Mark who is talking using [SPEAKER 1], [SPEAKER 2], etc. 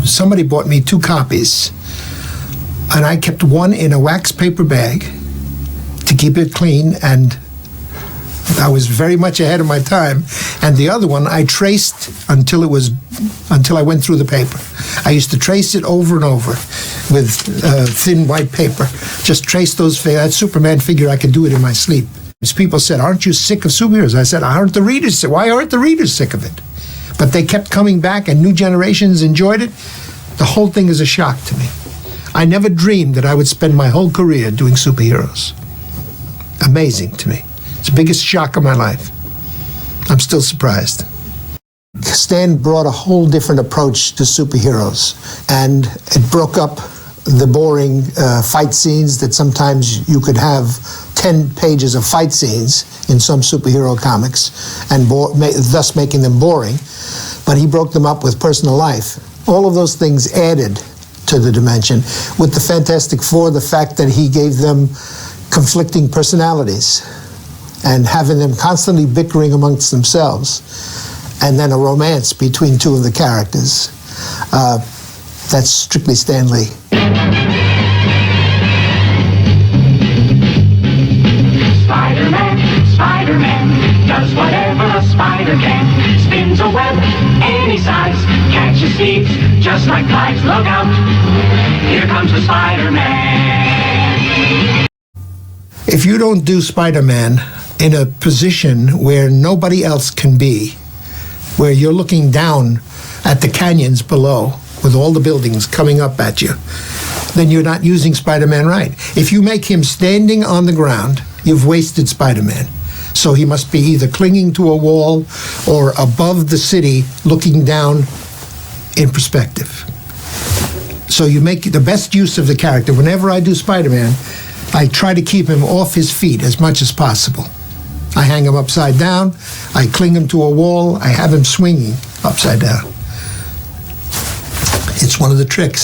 [SPEAKER 1] Somebody bought me 2 copies, and I kept one in a wax paper bag to keep it clean, and I was very much ahead of my time. And the other one I traced until I went through the paper. I used to trace it over and over with thin white paper. Just trace those figures. That Superman figure, I could do it in my sleep. As people said, "Aren't you sick of superheroes?" I said, "Aren't the readers sick? Why aren't the readers sick of it?" But they kept coming back, and new generations enjoyed it. The whole thing is a shock to me. I never dreamed that I would spend my whole career doing superheroes. Amazing to me. It's the biggest shock of my life. I'm still surprised. Stan brought a whole different approach to superheroes, and it broke up the boring fight scenes that sometimes you could have 10 pages of fight scenes in some superhero comics, and thus making them boring. But he broke them up with personal life. All of those things added to the dimension. With the Fantastic Four, the fact that he gave them conflicting personalities and having them constantly bickering amongst themselves, and then a romance between 2 of the characters. That's strictly Stan Lee.
[SPEAKER 2] Spider-Man does whatever a spider can. Spins a web any size, catches thieves just like flies. Look out, here comes the Spider-Man.
[SPEAKER 1] If you don't do Spider-Man in a position where nobody else can be, where you're looking down at the canyons below with all the buildings coming up at you, then you're not using Spider-Man right. If you make him standing on the ground, you've wasted Spider-Man. So he must be either clinging to a wall or above the city looking down in perspective. So you make the best use of the character. Whenever I do Spider-Man, I try to keep him off his feet as much as possible. I hang him upside down, I cling him to a wall, I have him swinging upside down. It's one of the tricks.